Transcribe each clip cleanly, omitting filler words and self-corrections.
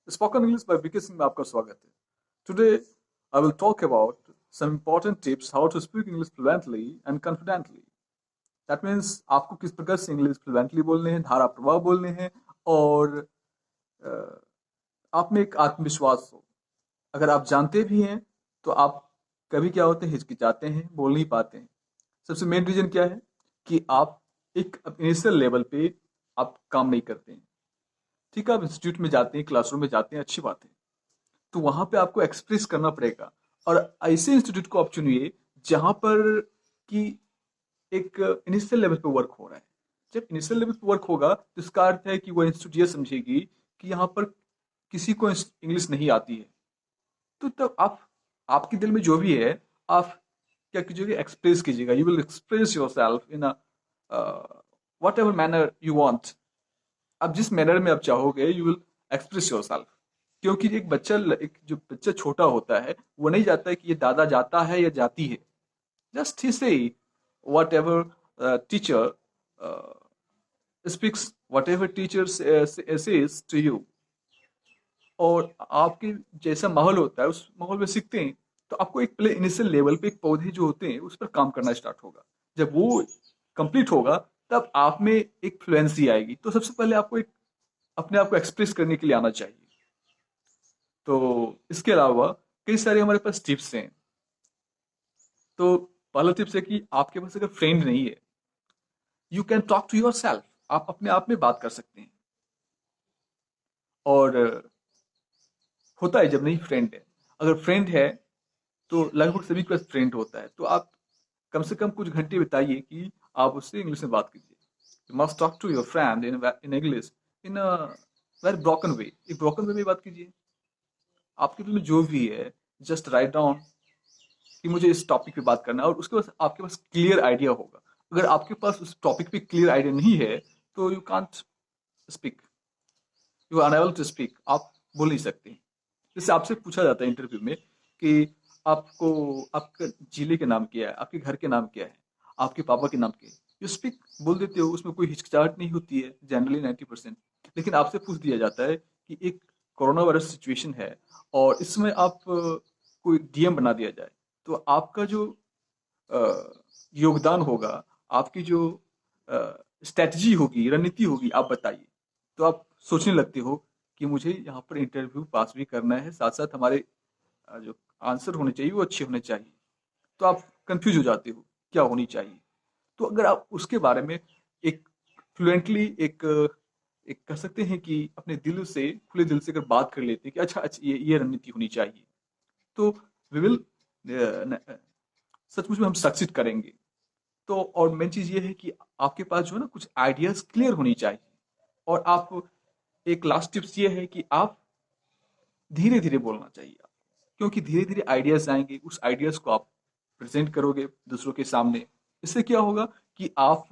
Spoken English by BK Singh में आपका स्वागत है. Today I will talk about some important tips how to speak English fluently and confidently. That means आपको किस प्रकार से इंग्लिश फ्लुएंटली बोलने हैं, धारा प्रवाह बोलने हैं और आप में एक आत्मविश्वास हो. अगर आप जानते भी हैं तो आप कभी क्या होते हैं, हिचकिचाते हैं, बोल नहीं पाते हैं. सबसे मेन रीजन क्या है कि आप एक इनिशियल लेवल पे आप काम नहीं करते हैं. ठीक है, आप इंस्टीट्यूट में जाते हैं, क्लासरूम में जाते हैं, अच्छी बात है. तो वहां पे आपको एक्सप्रेस करना पड़ेगा और ऐसे इंस्टीट्यूट को आप चुनिए जहां पर कि एक इनिशियल लेवल पे वर्क हो रहा है. जब इनिशियल लेवल पे वर्क होगा तो इसका अर्थ है कि वो इंस्टीट्यूट ये समझेगी कि यहाँ पर किसी को इंग्लिश नहीं आती है. तो तब आप आपके दिल में जो भी है आप क्या कीजिएगा, एक्सप्रेस कीजिएगा. You will express your self in what ever manner you want. आप जिस मैनर में आप चाहोगे you will express your self. क्योंकि एक जो बच्चा छोटा होता है वो नहीं जाता है कि ये दादा जाता है या जाती है. जस्ट ही say whatever teacher speaks, whatever teacher says to you. और आपके जैसा माहौल होता है उस माहौल में सीखते हैं. तो आपको एक पहले इनिशियल लेवल पे एक पौधे जो होते हैं उस पर काम करना स्टार्ट होगा. जब वो कंप्लीट होगा तब आप में एक फ्लुएंसी आएगी. तो सबसे पहले आपको एक अपने आप को एक्सप्रेस करने के लिए आना चाहिए. तो इसके अलावा कई सारे हमारे पास टिप्स हैं. तो पहला टिप्स है कि आपके पास अगर फ्रेंड नहीं है, you can talk to yourself. आप अपने आप में बात कर सकते हैं. और होता है जब नहीं फ्रेंड है. अगर फ्रेंड है तो लगभग सभी के पास फ्रेंड होता है. तो आप कम से कम कुछ घंटे बिताइए कि आप उससे इंग्लिश में बात कीजिए. You must talk to your friend in English in a very broken way. एक ब्रोकन वे में बात कीजिए. आपके दिल में जो भी है जस्ट राइट डाउन कि मुझे इस टॉपिक पे बात करना है और उसके बाद आपके पास क्लियर आइडिया होगा. अगर आपके पास उस टॉपिक पे क्लियर आइडिया नहीं है तो you can't speak, you are unable to speak. आप बोल नहीं सकते. जैसे आपसे पूछा जाता है इंटरव्यू में कि आपको आपका जिले के नाम क्या है, आपके घर के नाम क्या है, आपके पापा के नाम क्या है. यू स्पीक, बोल देते हो. उसमें कोई हिचकिचाहट नहीं होती है जनरली 90%. लेकिन आपसे पूछ दिया जाता है कि एक कोरोना वायरस सिचुएशन है और इसमें आप कोई डीएम बना दिया जाए तो आपका जो योगदान होगा, आपकी जो स्ट्रेटजी होगी, रणनीति होगी, आप बताइए. तो आप सोचने लगते हो कि मुझे यहाँ पर इंटरव्यू पास भी करना है, साथ साथ हमारे जो आंसर होने चाहिए वो अच्छे होने चाहिए. तो आप कंफ्यूज हो जाते हो क्या होनी चाहिए. तो अगर आप उसके बारे में एक फ्लुएंटली एक कह सकते हैं कि अपने दिल से, खुले दिल से अगर बात कर लेते हैं कि अच्छा अच्छा ये रणनीति होनी चाहिए तो वी विल सचमुच में हम सक्सीड करेंगे. तो और मेन चीज ये है कि आपके पास जो है ना कुछ आइडियाज क्लियर होनी चाहिए. और आप एक लास्ट टिप्स ये है कि आप धीरे धीरे बोलना चाहिए. क्योंकि धीरे धीरे आइडियाज आएंगे, उस आइडियाज को आप प्रेजेंट करोगे दूसरों के सामने. इससे क्या होगा कि आप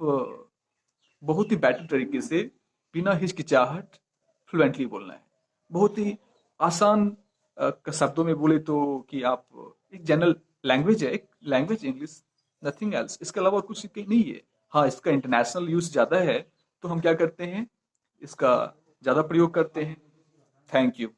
बहुत ही बेटर तरीके से बिना हिचकिचाहट फ्लुएंटली बोलना है. बहुत ही आसान शब्दों में बोले तो कि आप एक जनरल लैंग्वेज है, एक लैंग्वेज इंग्लिश, नथिंग एल्स. इसके अलावा और कुछ नहीं है. हाँ, इसका इंटरनेशनल यूज ज़्यादा है तो हम क्या करते हैं, इसका ज़्यादा प्रयोग करते हैं. Thank you.